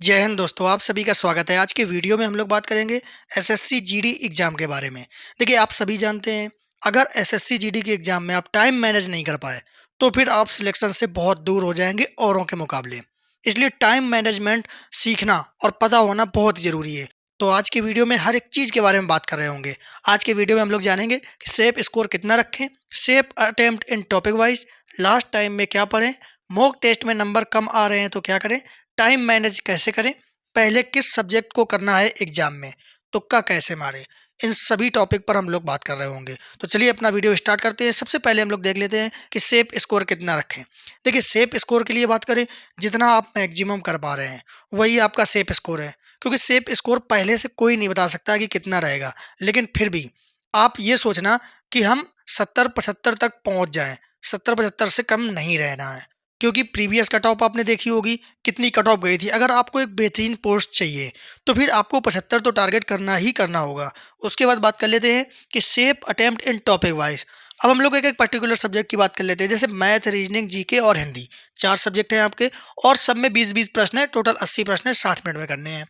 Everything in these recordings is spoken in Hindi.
जय हिंद दोस्तों, आप सभी का स्वागत है। आज के वीडियो में हम लोग बात करेंगे एसएससी जीडी एग्जाम के बारे में। देखिए, आप सभी जानते हैं, अगर एसएससी जीडी के एग्जाम में आप टाइम मैनेज नहीं कर पाए, तो फिर आप सिलेक्शन से बहुत दूर हो जाएंगे औरों के मुकाबले। इसलिए टाइम मैनेजमेंट सीखना और पता होना बहुत ज़रूरी है। तो आज की वीडियो में हर एक चीज़ के बारे में बात कर रहे होंगे। आज के वीडियो में हम लोग जानेंगे कि सेफ स्कोर कितना रखें, safe attempt in topic wise, last time में क्या पढ़ें, मॉक टेस्ट में नंबर कम आ रहे हैं तो क्या करें, टाइम मैनेज कैसे करें, पहले किस सब्जेक्ट को करना है एग्जाम में, तुक्का कैसे मारें। इन सभी टॉपिक पर हम लोग बात कर रहे होंगे। तो चलिए अपना वीडियो स्टार्ट करते हैं। सबसे पहले हम लोग देख लेते हैं कि सेफ स्कोर कितना रखें। देखिए, सेफ स्कोर के लिए बात करें, जितना आप मैक्सिमम कर पा रहे हैं वही आपका सेफ स्कोर है, क्योंकि सेफ स्कोर पहले से कोई नहीं बता सकता कि कितना रहेगा। लेकिन फिर भी आप ये सोचना कि हम 70-75 तक पहुंच जाएं, 70-75 से कम नहीं रहना है। क्योंकि प्रीवियस कट ऑफ आपने देखी होगी, कितनी कट ऑफ गई थी। अगर आपको एक बेहतरीन पोस्ट चाहिए तो फिर आपको 75 तो टारगेट करना ही करना होगा। उसके बाद बात कर लेते हैं कि safe attempt in topic wise. अब हम लोग एक एक पर्टिकुलर सब्जेक्ट की बात कर लेते हैं, जैसे मैथ, रीजनिंग, जीके और हिंदी। 4 सब्जेक्ट हैं आपके और सब में 20-20 प्रश्न है। टोटल 80 प्रश्न है, 60 मिनट में करने हैं।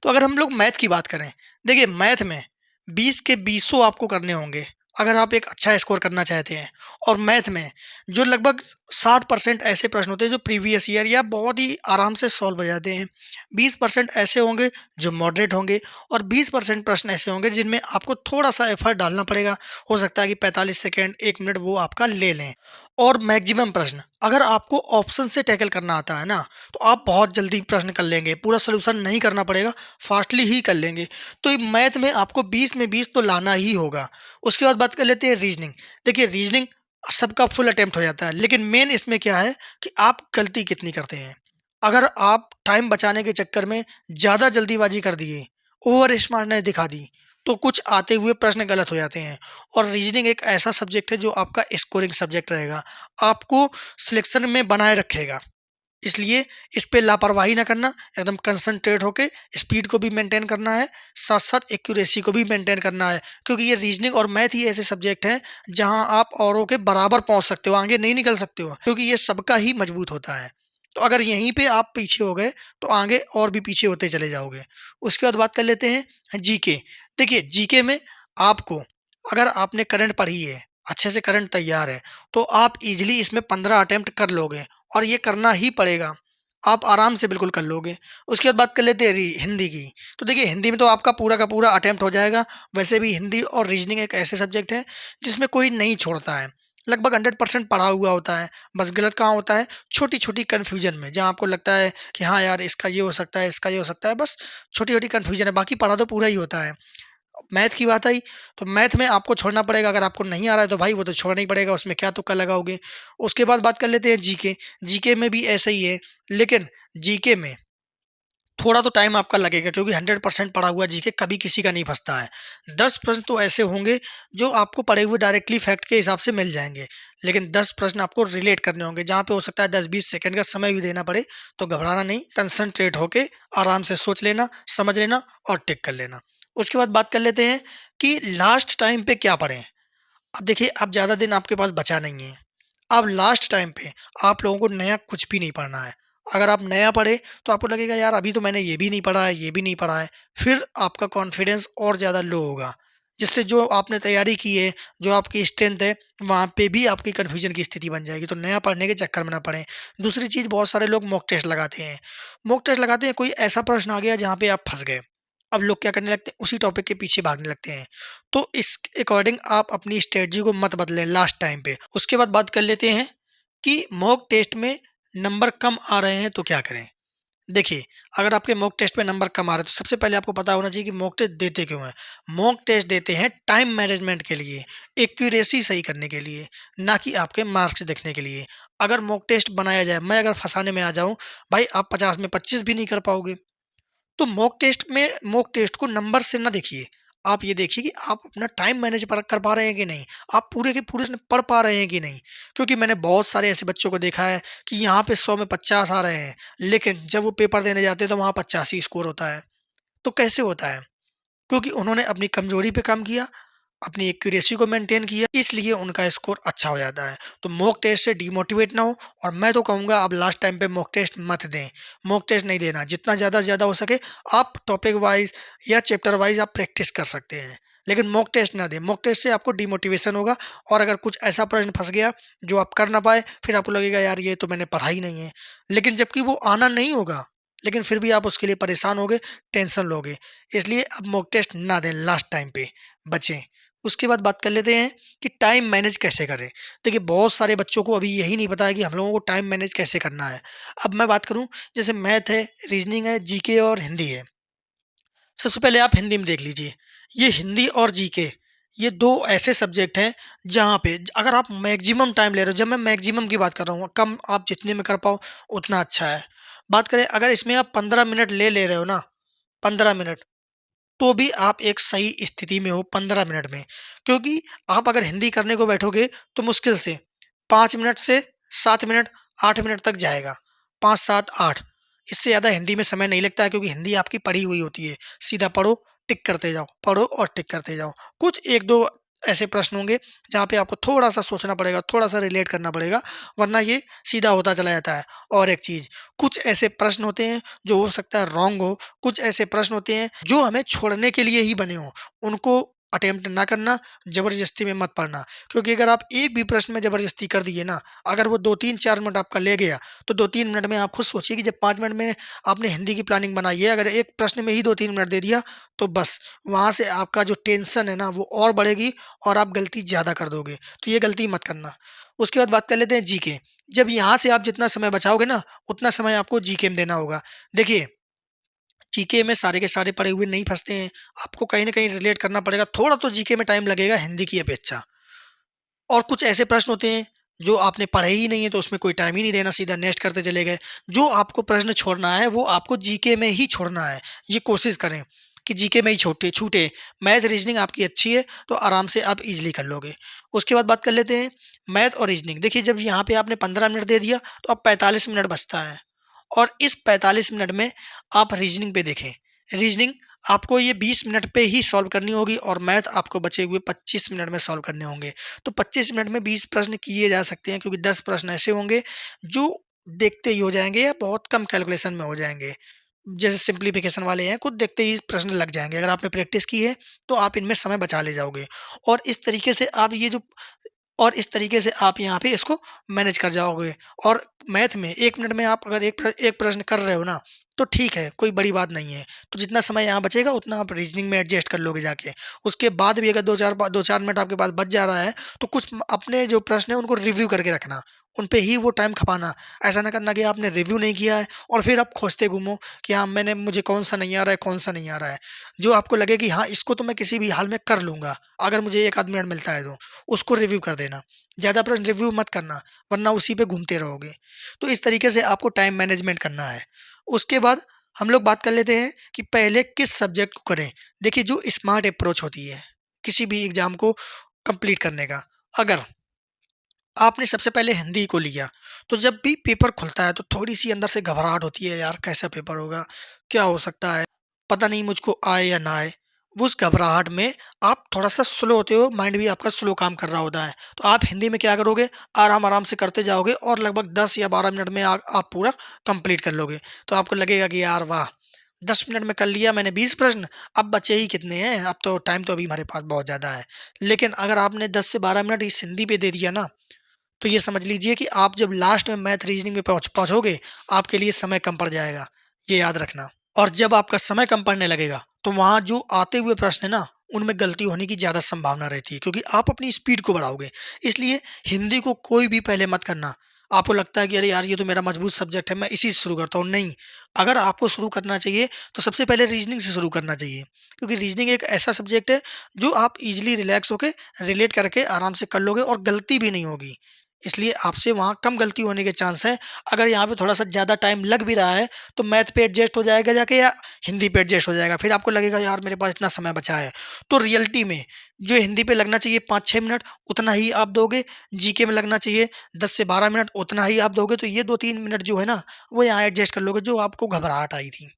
तो अगर हम लोग मैथ की बात करें, देखिए मैथ में 20 के 20 आपको करने होंगे अगर आप एक अच्छा स्कोर करना चाहते हैं। और मैथ में जो लगभग 60% ऐसे प्रश्न होते हैं जो प्रीवियस ईयर या बहुत ही आराम से सॉल्व हो जाते हैं। 20% ऐसे होंगे जो मॉडरेट होंगे और 20% प्रश्न ऐसे होंगे जिनमें आपको थोड़ा सा एफर्ट डालना पड़ेगा। हो सकता है कि 45 सेकेंड 1 मिनट वो आपका ले लें। और मैक्सिमम प्रश्न अगर आपको ऑप्शन से टैकल करना आता है ना, तो आप बहुत जल्दी प्रश्न कर लेंगे, पूरा सोल्यूशन नहीं करना पड़ेगा, फास्टली ही कर लेंगे। तो मैथ में आपको 20 में 20 तो लाना ही होगा। उसके बाद बात कर लेते हैं रीजनिंग। देखिए, रीजनिंग सबका फुल अटेम्प्ट हो जाता है, लेकिन मेन इसमें क्या है कि आप गलती कितनी करते हैं। अगर आप टाइम बचाने के चक्कर में ज़्यादा जल्दीबाजी कर दिए, ओवर स्मार्टनेस दिखा दी, तो कुछ आते हुए प्रश्न गलत हो जाते हैं। और रीजनिंग एक ऐसा सब्जेक्ट है जो आपका स्कोरिंग सब्जेक्ट रहेगा, आपको सिलेक्शन में बनाए रखेगा। इसलिए इस पे लापरवाही ना करना, एकदम कंसंट्रेट होके स्पीड को भी मेंटेन करना है, साथ साथ एक्यूरेसी को भी मेंटेन करना है। क्योंकि ये रीजनिंग और मैथ ही ऐसे सब्जेक्ट हैं जहां आप औरों के बराबर पहुंच सकते हो, आगे नहीं निकल सकते हो, क्योंकि ये सबका ही मजबूत होता है। तो अगर यहीं पे आप पीछे हो गए तो आगे और भी पीछे होते चले जाओगे। उसके बाद बात कर लेते हैं जीके। देखिए, जीके में आपको, अगर आपने करंट पढ़ी है, अच्छे से करंट तैयार है, तो आप इजीली इसमें 15 अटेम्प्ट कर लोगे। और ये करना ही पड़ेगा, आप आराम से बिल्कुल कर लोगे। उसके बाद बात कर लेते हैं हिंदी की। तो देखिए, हिंदी में तो आपका पूरा का पूरा अटेम्प्ट हो जाएगा। वैसे भी हिंदी और रीजनिंग एक ऐसे सब्जेक्ट है जिसमें कोई नहीं छोड़ता है, लगभग 100% पढ़ा हुआ होता है। बस गलत कहाँ होता है, छोटी छोटी कन्फ्यूजन में, जहाँ आपको लगता है कि हाँ यार, इसका ये हो सकता है, इसका ये हो सकता है, बस छोटी छोटी कन्फ्यूजन है, बाकी पढ़ा तो पूरा ही होता है। मैथ की बात आई तो मैथ में आपको छोड़ना पड़ेगा। अगर आपको नहीं आ रहा है तो भाई वो तो छोड़ना ही पड़ेगा, उसमें क्या तुक्का लगाओगे। उसके बाद बात कर लेते हैं जीके। जीके में भी ऐसा ही है, लेकिन जीके में थोड़ा तो टाइम आपका लगेगा, क्योंकि 100% पढ़ा हुआ जीके कभी किसी का नहीं फंसता है। 10 प्रश्न तो ऐसे होंगे जो आपको पढ़े हुए डायरेक्टली फैक्ट के हिसाब से मिल जाएंगे, लेकिन 10 प्रश्न आपको रिलेट करने होंगे, जहाँ पे हो सकता है 10-20 सेकंड का समय भी देना पड़े। तो घबराना नहीं, कंसंट्रेट होके आराम से सोच लेना, समझ लेना और टिक कर लेना। उसके बाद बात कर लेते हैं कि लास्ट टाइम पे क्या पढ़ें। अब देखिए, अब ज़्यादा दिन आपके पास बचा नहीं है। अब लास्ट टाइम पे आप लोगों को नया कुछ भी नहीं पढ़ना है। अगर आप नया पढ़े तो आपको लगेगा यार, अभी तो मैंने ये भी नहीं पढ़ा है, ये भी नहीं पढ़ा है। फिर आपका कॉन्फिडेंस और ज़्यादा लो होगा, जिससे जो आपने तैयारी की है, जो आपकी स्ट्रेंथ है, वहाँ पे भी आपकी कन्फ्यूजन की स्थिति बन जाएगी। तो नया पढ़ने के चक्कर में ना पड़ें। दूसरी चीज़, बहुत सारे लोग मॉक टेस्ट लगाते हैं। मॉक टेस्ट लगाते हैं, कोई ऐसा प्रश्न आ गया जहाँ पे आप फंस गए। अब लोग क्या करने लगते हैं, उसी टॉपिक के पीछे भागने लगते हैं। तो इस अकॉर्डिंग आप अपनी स्ट्रेटजी को मत बदलें लास्ट टाइम पे। उसके बाद बात कर लेते हैं कि मॉक टेस्ट में नंबर कम आ रहे हैं तो क्या करें। देखिए, अगर आपके मॉक टेस्ट में नंबर कम आ रहे हैं तो सबसे पहले आपको पता होना चाहिए कि मॉक टेस्ट देते क्यों हैं। मॉक टेस्ट देते हैं टाइम मैनेजमेंट के लिए, एक्यूरेसी सही करने के लिए, ना कि आपके मार्क्स देखने के लिए। अगर मॉक टेस्ट बनाया जाए, मैं अगर फंसाने में आ जाऊं, भाई आप 50 में 25 भी नहीं कर पाओगे। तो मॉक टेस्ट को नंबर से ना देखिए, आप ये देखिए कि आप अपना टाइम मैनेज कर पा रहे हैं कि नहीं, आप पूरे के पूरे उसमें पढ़ पा रहे हैं कि नहीं। क्योंकि मैंने बहुत सारे ऐसे बच्चों को देखा है कि यहाँ पे 100 में 50 आ रहे हैं, लेकिन जब वो पेपर देने जाते हैं तो वहाँ 85 स्कोर होता है। तो कैसे होता है? क्योंकि उन्होंने अपनी कमजोरी पे काम किया, अपनी एक्यूरेसी को मेंटेन किया, इसलिए उनका स्कोर अच्छा हो जाता है। तो मॉक टेस्ट से डिमोटिवेट ना हो, और मैं तो कहूँगा आप लास्ट टाइम पे मॉक टेस्ट मत दें। मॉक टेस्ट नहीं देना, जितना ज़्यादा से ज़्यादा हो सके आप टॉपिक वाइज या चैप्टर वाइज आप प्रैक्टिस कर सकते हैं, लेकिन मॉक टेस्ट ना दें। मॉक टेस्ट से आपको डिमोटिवेशन होगा, और अगर कुछ ऐसा प्रश्न फंस गया जो आप कर ना पाए, फिर आपको लगेगा यार ये तो मैंने पढ़ा ही नहीं है, लेकिन जबकि वो आना नहीं होगा, लेकिन फिर भी आप उसके लिए परेशान होगे, टेंशन लोगे। इसलिए अब मॉक टेस्ट ना दें, लास्ट टाइम पे बचें। उसके बाद बात कर लेते हैं कि टाइम मैनेज कैसे करें। देखिए बहुत सारे बच्चों को अभी यही नहीं पता है कि हम लोगों को टाइम मैनेज कैसे करना है। अब मैं बात करूं, जैसे मैथ है, रीजनिंग है, जीके और हिंदी है। सबसे पहले आप हिंदी में देख लीजिए। ये हिंदी और जीके, ये दो ऐसे सब्जेक्ट हैं जहाँ पे अगर आप मैक्सिमम टाइम ले रहे हो, जब मैं मैक्सिमम की बात कर रहा हूँ, कम आप जितने में कर पाओ उतना अच्छा है। बात करें अगर इसमें आप 15 मिनट ले रहे हो ना, 15 मिनट, तो भी आप एक सही स्थिति में हो 15 मिनट में। क्योंकि आप अगर हिंदी करने को बैठोगे तो मुश्किल से 5 मिनट से 7 मिनट, 8 मिनट तक जाएगा। 5, 7, 8, इससे ज़्यादा हिंदी में समय नहीं लगता है, क्योंकि हिंदी आपकी पढ़ी हुई होती है। सीधा पढ़ो, टिक करते जाओ, पढ़ो और टिक करते जाओ। कुछ एक दो ऐसे प्रश्न होंगे जहाँ पे आपको थोड़ा सा सोचना पड़ेगा, थोड़ा सा रिलेट करना पड़ेगा, वरना ये सीधा होता चला जाता है। और एक चीज़, कुछ ऐसे प्रश्न होते हैं जो हो सकता है रॉन्ग हो, कुछ ऐसे प्रश्न होते हैं जो हमें छोड़ने के लिए ही बने हों, उनको अटेम्प्ट ना करना, ज़बरदस्ती में मत पढ़ना। क्योंकि अगर आप एक भी प्रश्न में ज़बरदस्ती कर दिए ना, अगर वो 2-3-4 मिनट आपका ले गया, तो 2-3 मिनट में आप खुद सोचिए कि जब 5 मिनट में आपने हिंदी की प्लानिंग बनाई है, अगर एक प्रश्न में ही 2-3 मिनट दे दिया, तो बस वहाँ से आपका जो टेंशन है ना वो और बढ़ेगी, और आप गलती ज़्यादा कर दोगे। तो ये गलती मत करना। उसके बाद बात कर लेते हैं जीके। जब यहाँ से आप जितना समय बचाओगे ना, उतना समय आपको जीके में देना होगा। देखिए, जीके में सारे के सारे पढ़े हुए नहीं फँसते हैं, आपको कहीं न कहीं रिलेट करना पड़ेगा, थोड़ा तो जीके में टाइम लगेगा हिंदी की अपेक्षा। और कुछ ऐसे प्रश्न होते हैं जो आपने पढ़े ही नहीं है, तो उसमें कोई टाइम ही नहीं देना, सीधा नेक्स्ट करते चले गए। जो आपको प्रश्न छोड़ना है वो आपको जीके में ही छोड़ना है। ये कोशिश करें कि जीके में ही छोटे छूटे। मैथ रीजनिंग आपकी अच्छी है तो आराम से आप इजीली कर लोगे। उसके बाद बात कर लेते हैं मैथ और रीजनिंग। देखिए जब यहाँ पे आपने 15 मिनट दे दिया, तो अब 45 मिनट बचता है, और इस 45 मिनट में आप रीजनिंग पे देखें। रीजनिंग आपको ये 20 मिनट पे ही सॉल्व करनी होगी, और मैथ आपको बचे हुए 25 मिनट में सॉल्व करने होंगे। तो 25 मिनट में 20 प्रश्न किए जा सकते हैं, क्योंकि 10 प्रश्न ऐसे होंगे जो देखते ही हो जाएंगे या बहुत कम कैलकुलेशन में हो जाएंगे। जैसे सिंप्लीफिकेशन वाले हैं, कुछ देखते ही प्रश्न लग जाएंगे। अगर आपने प्रैक्टिस की है तो आप इनमें समय बचा ले जाओगे, और इस तरीके से आप ये जो और इस तरीके से आप यहाँ पे इसको मैनेज कर जाओगे। और मैथ में 1 मिनट में आप अगर एक प्रश्न कर रहे हो ना, तो ठीक है, कोई बड़ी बात नहीं है। तो जितना समय यहाँ बचेगा उतना आप रीजनिंग में एडजस्ट कर लोगे जाके। उसके बाद भी अगर 2-4 मिनट आपके पास बच जा रहा है, तो कुछ अपने जो प्रश्न है उनको रिव्यू करके रखना, उन पे ही वो टाइम खपाना। ऐसा ना करना कि आपने रिव्यू नहीं किया है और फिर आप खोजते घूमो कि हाँ मुझे कौन सा नहीं आ रहा है, कौन सा नहीं आ रहा है। जो आपको लगे कि हाँ इसको तो मैं किसी भी हाल में कर लूँगा, अगर मुझे 1 आध मिनट मिलता है तो उसको रिव्यू कर देना। ज़्यादा प्रश्न रिव्यू मत करना, वरना उसी पे घूमते रहोगे। तो इस तरीके से आपको टाइम मैनेजमेंट करना है। उसके बाद हम लोग बात कर लेते हैं कि पहले किस सब्जेक्ट को करें। देखिए जो स्मार्ट अप्रोच होती है किसी भी एग्ज़ाम को कंप्लीट करने का, अगर आपने सबसे पहले हिंदी को लिया, तो जब भी पेपर खुलता है तो थोड़ी-सी अंदर से घबराहट होती है, यार कैसा पेपर होगा? क्या हो सकता है? पता नहीं मुझको आए या ना आए। उस घबराहट में आप थोड़ा-सा स्लो होते हो, माइंड भी आपका स्लो काम कर रहा होता है। तो आप हिंदी में क्या करोगे, आराम-आराम से करते जाओगे, और लगभग 10 या 12 मिनट में आप पूरा कंप्लीट कर लोगे। तो आपको लगेगा कि यार वाह! 10 मिनट में कर लिया मैंने 20 प्रश्न, अब बचे ही कितने हैं? अब तो टाइम तो अभी हमारे पास बहुत ज़्यादा है। लेकिन अगर आपने 10 से 12 मिनट इस हिंदी पे दे दिया ना, तो ये समझ लीजिए कि आप जब लास्ट में मैथ रीजनिंग में पहुँचोगे, आपके लिए समय कम पड़ जाएगा, ये याद रखना। और जब आपका समय कम पड़ने लगेगा, तो वहाँ जो आते हुए प्रश्न है ना, उनमें गलती होने की ज़्यादा संभावना रहती है, क्योंकि आप अपनी स्पीड को बढ़ाओगे। इसलिए हिंदी को कोई भी पहले मत करना। आपको लगता है कि अरे यार ये तो मेरा मजबूत सब्जेक्ट है, मैं इसी से शुरू करता हूँ, नहीं। अगर आपको शुरू करना चाहिए, तो सबसे पहले रीजनिंग से शुरू करना चाहिए, क्योंकि रीजनिंग एक ऐसा सब्जेक्ट है जो आप ईज़िली रिलैक्स होके रिलेट करके आराम से कर लोगे, और गलती भी नहीं होगी। इसलिए आपसे वहाँ कम गलती होने के चांस हैं। अगर यहाँ पे थोड़ा-सा ज़्यादा टाइम लग भी रहा है, तो मैथ पे एडजस्ट हो जाएगा जाके, या हिंदी पे एडजस्ट हो जाएगा। फिर आपको लगेगा यार मेरे पास इतना समय बचा है। तो रियलिटी में जो हिंदी पे लगना चाहिए 5-6 मिनट, उतना ही आप दोगे। जीके में लगना चाहिए 10 से 12 मिनट, उतना ही आप दोगे। तो ये 2-3 मिनट जो है ना, वो यहाँ एडजस्ट कर लोगे, जो आपको घबराहट आई थी।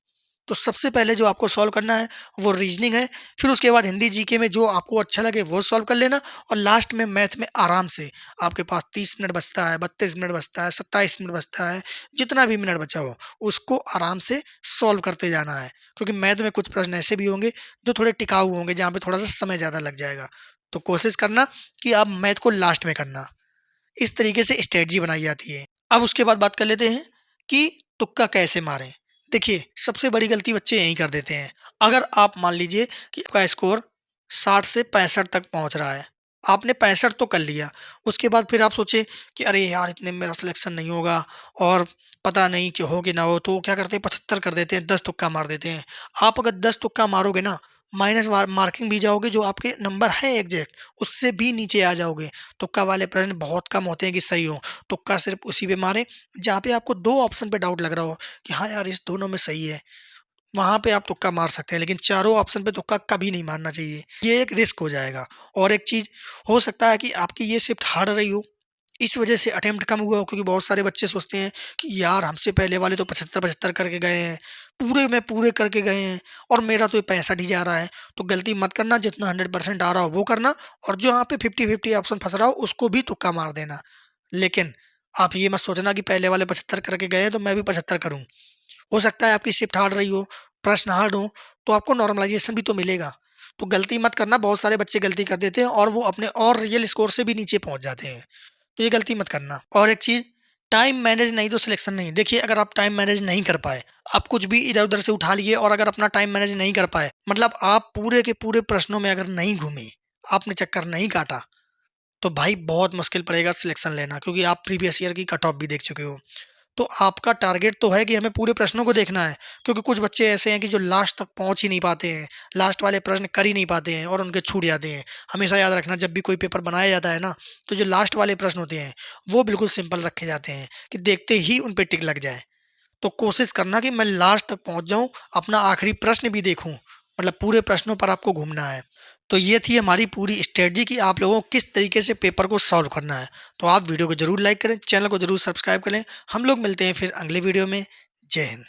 तो सबसे पहले जो आपको सॉल्व करना है वो रीजनिंग है, फिर उसके बाद हिंदी जीके में जो आपको अच्छा लगे वो सॉल्व कर लेना, और लास्ट में मैथ में आराम से आपके पास 30 मिनट बचता है, 32 मिनट बचता है, 27 मिनट बचता है, जितना भी मिनट बचा हो उसको आराम से सॉल्व करते जाना है। क्योंकि मैथ में कुछ प्रश्न ऐसे भी होंगे जो थोड़े टिकाऊ होंगे, जहाँ पे थोड़ा सा समय ज़्यादा लग जाएगा। तो कोशिश करना कि आप मैथ को लास्ट में करना। इस तरीके से स्ट्रेटजी बनाई जाती है। अब उसके बाद बात कर लेते हैं कि तुक्का कैसे मारें। देखिए, सबसे बड़ी गलती बच्चे यही कर देते हैं। अगर आप मान लीजिए कि आपका स्कोर 60 से 65 तक पहुंच रहा है, आपने 65 तो कर लिया, उसके बाद फिर आप सोचे कि अरे यार इतने में मेरा सिलेक्शन नहीं होगा और पता नहीं कि हो कि ना हो, तो क्या करते हैं 75 कर देते हैं, 10 तुक्का मार देते हैं। आप अगर 10 तुक्का मारोगे ना, माइनस मार्किंग भी जाओगे, जो आपके नंबर है एग्जैक्ट उससे भी नीचे आ जाओगे। तुक्का वाले प्रश्न बहुत कम होते हैं कि सही हो। तुक्का सिर्फ उसी पे मारें जहाँ पे आपको दो ऑप्शन पे डाउट लग रहा हो कि हाँ यार इस दोनों में सही है, वहाँ पे आप तुक्का मार सकते हैं, लेकिन चारों ऑप्शन पे तुक्का कभी नहीं मारना चाहिए, ये एक रिस्क हो जाएगा। और एक चीज़ हो सकता है कि आपकी ये शिफ्ट हार्ड रही हो, इस वजह से अटेम्प्ट कम हुआ हो, क्योंकि बहुत सारे बच्चे सोचते हैं कि यार हमसे पहले वाले तो 75-75 करके गए हैं, पूरे में पूरे करके गए हैं और मेरा तो ये 65 ही जा रहा है। तो गलती मत करना, जितना 100% आ रहा हो वो करना, और जो यहाँ पे 50-50 ऑप्शन फँस रहा हो उसको भी तुक्का मार देना। लेकिन आप ये मत सोचना कि पहले वाले 75 करके गए हैं तो मैं भी 75 करूँ। हो सकता है आपकी शिफ्ट हार्ड रही हो, प्रश्न हार्ड हो, तो आपको नॉर्मलाइज़ेशन भी तो मिलेगा। तो गलती मत करना, बहुत सारे बच्चे गलती कर देते हैं और वो अपने और रियल स्कोर से भी नीचे पहुँच जाते हैं। तो ये गलती मत करना। और एक चीज़, टाइम मैनेज नहीं तो सिलेक्शन नहीं। देखिए, अगर आप टाइम मैनेज नहीं कर पाए, आप कुछ भी इधर-उधर से उठा लिए और अगर अपना टाइम मैनेज नहीं कर पाए, मतलब आप पूरे के पूरे प्रश्नों में अगर नहीं घूमे, आपने चक्कर नहीं काटा, तो भाई बहुत मुश्किल पड़ेगा सिलेक्शन लेना, क्योंकि आप प्रीवियस ईयर की कट ऑफ भी देख चुके हो। तो आपका टारगेट तो है कि हमें पूरे प्रश्नों को देखना है, क्योंकि कुछ बच्चे ऐसे हैं कि जो लास्ट तक पहुंच ही नहीं पाते हैं, लास्ट वाले प्रश्न कर ही नहीं पाते हैं और उनके छूट जाते हैं। हमेशा याद रखना, जब भी कोई पेपर बनाया जाता है ना, तो जो लास्ट वाले प्रश्न होते हैं वो बिल्कुल सिंपल रखे जाते हैं कि देखते ही उन पे टिक लग जाए। तो कोशिश करना कि मैं लास्ट तक पहुंच जाऊं, अपना आखिरी प्रश्न भी देखूं, मतलब पूरे प्रश्नों पर आपको घूमना है। तो ये थी हमारी पूरी स्ट्रेटजी कि आप लोगों को किस तरीके से पेपर को सॉल्व करना है। तो आप वीडियो को जरूर लाइक करें, चैनल को जरूर सब्सक्राइब करें। हम लोग मिलते हैं फिर अगले वीडियो में। जय हिंद।